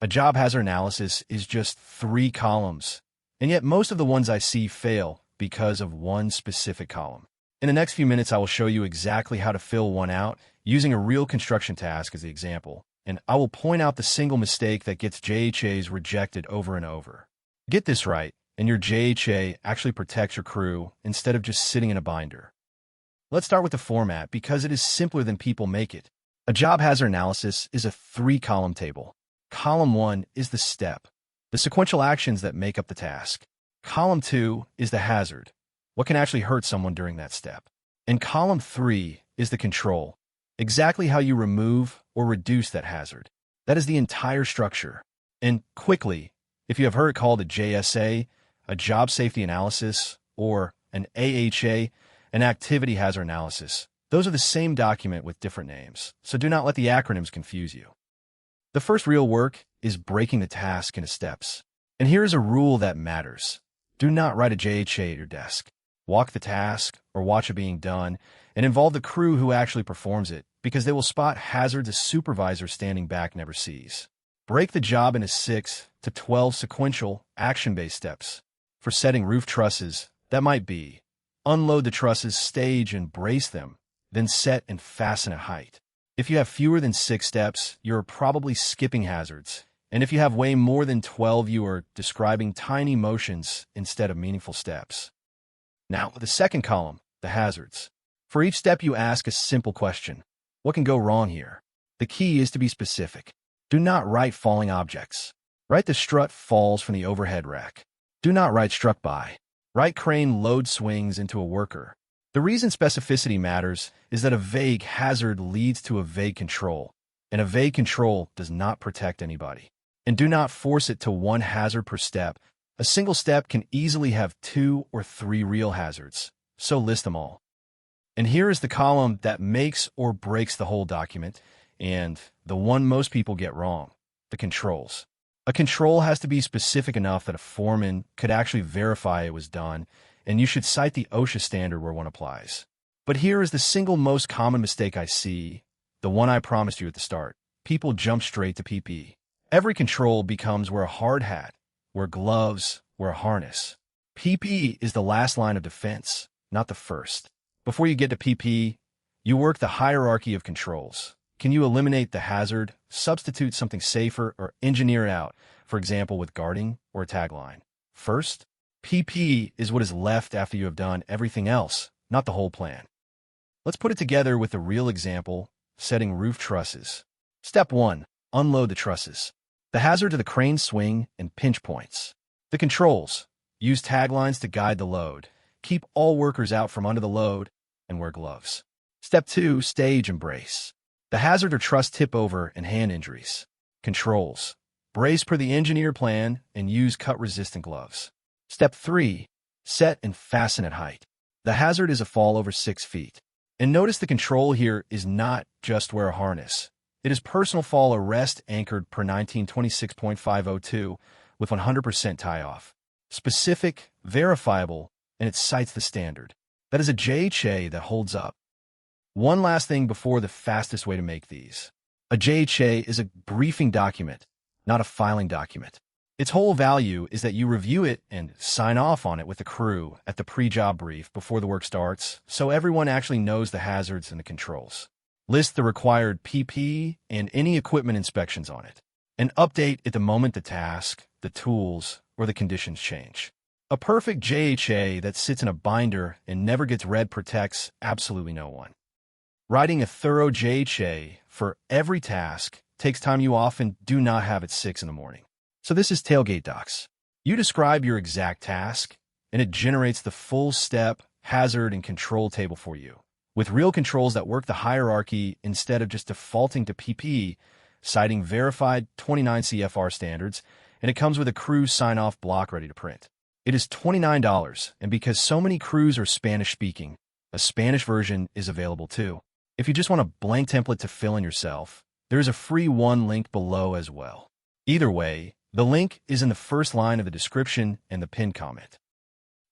A job hazard analysis is just 3 columns, and yet most of the ones I see fail because of one specific column. In the next few minutes, I will show you exactly how to fill one out using a real construction task as the example, and I will point out the single mistake that gets JHAs rejected over and over. Get this right, and your JHA actually protects your crew instead of just sitting in a binder. Let's start with the format because it is simpler than people make it. A job hazard analysis is a 3-column table. Column 1 is the step, the sequential actions that make up the task. Column 2 is the hazard, what can actually hurt someone during that step. And column 3 is the control, exactly how you remove or reduce that hazard. That is the entire structure. And quickly, if you have heard it called a JSA, a job safety analysis, or an AHA, an activity hazard analysis, those are the same document with different names, so do not let the acronyms confuse you. The first real work is breaking the task into steps. And here is a rule that matters. Do not write a JHA at your desk. Walk the task or watch it being done and involve the crew who actually performs it because they will spot hazards a supervisor standing back never sees. Break the job into 6 to 12 sequential action-based steps. For setting roof trusses, that might be unload the trusses, stage and brace them, then set and fasten at height. If you have fewer than 6 steps, you're probably skipping hazards. And if you have way more than 12, you are describing tiny motions instead of meaningful steps. Now, the second column, the hazards. For each step, you ask a simple question. What can go wrong here? The key is to be specific. Do not write falling objects. Write the strut falls from the overhead rack. Do not write struck by. Write crane load swings into a worker. The reason specificity matters is that a vague hazard leads to a vague control, and a vague control does not protect anybody. And do not force it to 1 hazard per step. A single step can easily have 2 or 3 real hazards, so list them all. And here is the column that makes or breaks the whole document, and the one most people get wrong, the controls. A control has to be specific enough that a foreman could actually verify it was done, and you should cite the OSHA standard where one applies. But here is the single most common mistake I see, the one I promised you at the start. People jump straight to PP. Every control becomes wear a hard hat, wear gloves, wear a harness. PP is the last line of defense, not the first. Before you get to PP, you work the hierarchy of controls. Can you eliminate the hazard, substitute something safer, or engineer it out, for example with guarding or a tagline? First, PP is what is left after you have done everything else, not the whole plan. Let's put it together with a real example, setting roof trusses. Step 1. Unload the trusses. The hazard to the crane swing and pinch points. The controls. Use taglines to guide the load. Keep all workers out from under the load and wear gloves. Step 2. Stage and brace. The hazard or truss tip over and hand injuries. Controls. Brace per the engineer plan and use cut-resistant gloves. Step 3. Set and fasten at height. The hazard is a fall over 6 feet. And notice the control here is not just wear a harness. It is personal fall arrest anchored per 1926.502 with 100% tie-off. Specific, verifiable, and it cites the standard. That is a JHA that holds up. One last thing before the fastest way to make these. A JHA is a briefing document, not a filing document. Its whole value is that you review it and sign off on it with the crew at the pre-job brief before the work starts, so everyone actually knows the hazards and the controls. List the required PP and any equipment inspections on it. And update at the moment the task, the tools, or the conditions change. A perfect JHA that sits in a binder and never gets read protects absolutely no one. Writing a thorough JHA for every task takes time you often do not have at 6 in the morning. So this is TailgateDocs. You describe your exact task, and it generates the full step, hazard, and control table for you, with real controls that work the hierarchy instead of just defaulting to PP, citing verified 29 CFR standards, and it comes with a crew sign-off block ready to print. It is $29, and because so many crews are Spanish-speaking, a Spanish version is available too. If you just want a blank template to fill in yourself, there is a free one link below as well. Either way, the link is in the first line of the description and the pinned comment.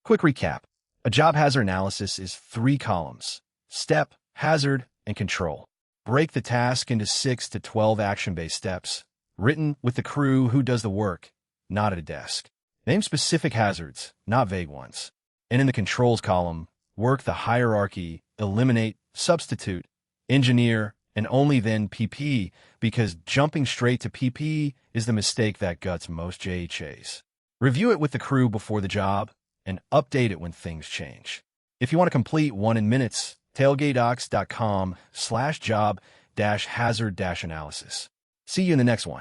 Quick recap. A job hazard analysis is 3 columns: step, hazard, and control. Break the task into 6 to 12 action-based steps. written with the crew who does the work, not at a desk. Name specific hazards, not vague ones. And in the controls column, work the hierarchy, eliminate, substitute, engineer, and only then PP, because jumping straight to PP is the mistake that guts most JHAs. Review it with the crew before the job, and update it when things change. If you want to complete 1 in minutes, TailgateDocs.com/job-hazard-analysis. See you in the next one.